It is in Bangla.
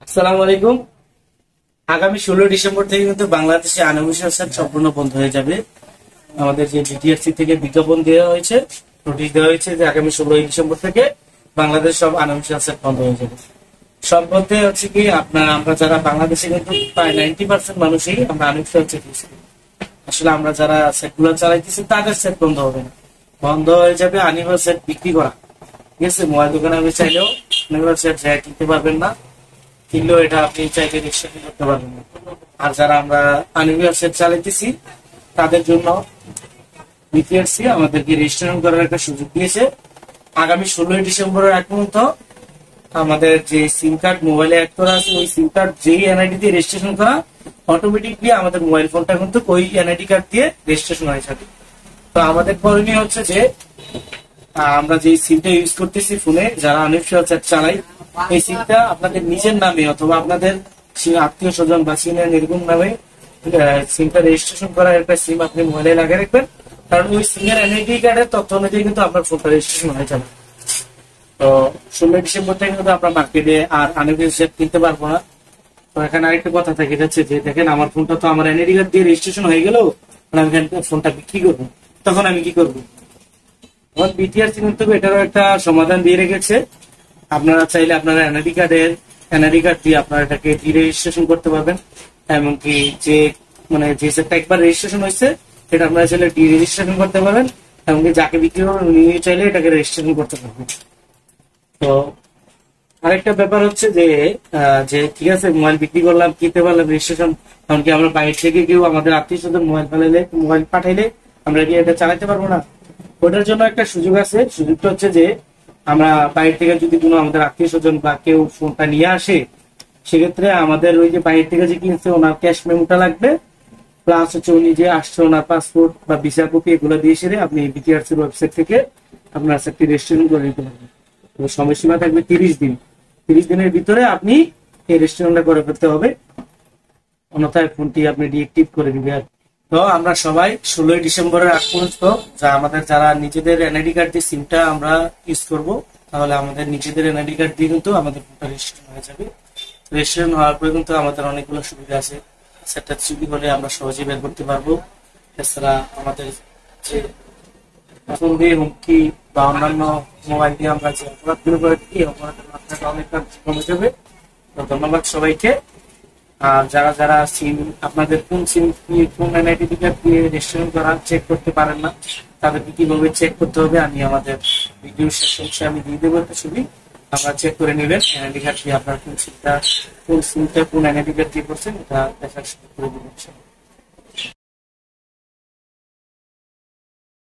আসসালামু আলাইকুম। আগামী 16 ডিসেম্বর থেকে কিন্তু বাংলাদেশে আনঅফিসিয়াল সেট সম্পূর্ণ বন্ধ হয়ে যাবে। আমাদের যে বিটিআরসি থেকে বিজ্ঞাপন দেওয়া হয়েছে, নোটিশ দেওয়া হয়েছে যে আগামী 16 ডিসেম্বর থেকে বাংলাদেশ সব আনঅফিসিয়াল সেট বন্ধ হয়ে যাবে। সব বলতে হচ্ছে কি, আমরা যারা বাংলাদেশে কিন্তু প্রায় 90% মানুষই আমরা আনঅফিসিয়াল সেট ইউজ করি। আসলে আমরা যারা সেটগুলো চালাইতেছি তাদের সেট বন্ধ হবে না, বন্ধ হয়ে যাবে আনঅফিসিয়াল সেট বিক্রি করা। ঠিক আছে, মোবাইল দোকানে আপনি চাইলেও আনঅফিসিয়াল সেট কিনতে পারবেন না, কিনলেও এটা আপনি চাইলে রেজিস্ট্রেশন করতে পারবেন না। আর যারা আমরা আনঅফিসিয়াল সেট চালাইতেছি তাদের জন্য বিটিআরসি আমাদেরকে রেজিস্ট্রেশন করার একটা সুযোগ দিয়েছে। আগামী 16 ডিসেম্বরের আগ পর্যন্ত আমাদের যে সিম কার্ড মোবাইলে অ্যাড করা আছে, ওই সিম কার্ড যেই এনআইডি দিয়ে রেজিস্ট্রেশন করা, অটোমেটিকলি আমাদের মোবাইল ফোনটা কিন্তু ওই এনআইডি কার্ড দিয়ে রেজিস্ট্রেশন হয়ে যাবে। তো আমাদের করণীয় হচ্ছে যে আমরা যে সিমটা ইউজ করতেছি ফোনে, যারা আনঅফিসিয়াল সেট চালাই, এই সিমটা আপনাদের নিজের নামে অথবা আপনাদের আত্মীয় স্বজন বা সিনিয়র এরকম নামে সিমটা রেজিস্ট্রেশন করা একটা সিম আপনি মোবাইলে লাগিয়ে রাখবেন। কারণ ওই সিমের এনআইডি কার্ডের তথ্য অনুযায়ী কিন্তু আপনার ফোনটা রেজিস্ট্রেশন হয়ে যাবে। তো 16 ডিসেম্বর থেকে কিন্তু আমরা মার্কেটে আর আনঅফিসিয়াল সেট কিনতে পারবো না। তো এখানে আরেকটা কথা থেকে যাচ্ছে যে, দেখেন আমার ফোনটা তো আমার এনআইডি কার্ড দিয়ে রেজিস্ট্রেশন হয়ে গেল, আমি ফোনটা বিক্রি করবো, তখন আমি কি করবো? আমার বিটিআরসি কিন্তু এটারও একটা সমাধান দিয়ে রেখেছে। আপনারা চাইলে আপনারা এনআইডি কার্ড দিয়ে আপনারা এটাকে ডি রেজিস্ট্রেশন করতে পারবেন। এমনকি যে সেটটা একবার রেজিস্ট্রেশন হয়েছে সেটা আপনারা চাইলে ডি রেজিস্ট্রেশন করতে পারবেন। এমনকি যাকে বিক্রি করবেন উনি চাইলে এটাকে রেজিস্ট্রেশন করতে পারবেন। তো আরেকটা ব্যাপার হচ্ছে যে ঠিক আছে, মোবাইল বিক্রি করলাম, কিনতে পারলাম, রেজিস্ট্রেশন, এমনকি আমরা বাইরে থেকে কেউ আমাদের আত্মীয় স্বজন মোবাইল পাঠাইলে আমরা কি এটা চালাতে পারবো না? ওটার জন্য একটা সুযোগ আছে। সুযোগটা হচ্ছে যে, আমরা বাইরে থেকে যদি কোনো আমাদের আত্মীয় স্বজন বা কেউ ফোনটা নিয়ে আসে, সেক্ষেত্রে আমাদের ওই যে বাইরে থেকে যে কিনছে ওনার ক্যাশ মেমোটা লাগবে, প্লাস হচ্ছে উনি যে আসছে ওনার পাসপোর্ট বা ভিসা কপি, এগুলো দিয়ে সেরে আপনি বিটিআরসির ওয়েবসাইট থেকে আপনার সেটটি রেজিস্ট্রেশন করে নিতে পারবেন। সময়সীমা থাকবে 30 দিন। 30 দিনের ভিতরে আপনি এই রেজিস্ট্রেশনটা করে ফেলতে হবে, অন্যথায় ফোনটি আপনি ডিএক্টিভ করে দিবেন। তো আমরা সবাই 16 ডিসেম্বরের আগ পর্যন্ত যারা নিজেদের এনআইডি কার্ড দিয়ে সিমটা আমরা ইউজ করব, তাহলে আমাদের নিজেদের এনআইডি কার্ড দিয়ে কিন্তু আমাদের ফোনটা রেজিস্ট্রেশন হয়ে যাবে। রেজিস্ট্রেশন হওয়ার পরে কিন্তু আমাদের অনেকগুলো সুবিধা আছে। সেটা চুরি হলে আমরা সহজেই বের করতে পারবো। এছাড়া আমাদের যে ফোন দিয়ে হুমকি বা অন্যান্য মোবাইল দিয়ে আমরা যে অপরাধগুলো করে থাকি, অপরাধের মাত্রাটা অনেকটা কমে যাবে। তো ধন্যবাদ সবাইকে। আর যারা যারা সিম আপনাদের কোন এনআইডি কার্ড দিয়ে রেজিস্ট্রেশন করা চেক করতে পারেন না, তাদেরকে কিভাবে চেক করতে হবে আমি আমাদের ভিডিও শেষে আমি দিয়ে দেবো একটা ছবি, আমরা চেক করে নেবেন এনআইডি কার্ড দিয়ে আপনার কোন সিমটা কোন এনআইডি কার্ড দিয়ে করছেন, এটা দেখার সুযোগ করে দেবেন।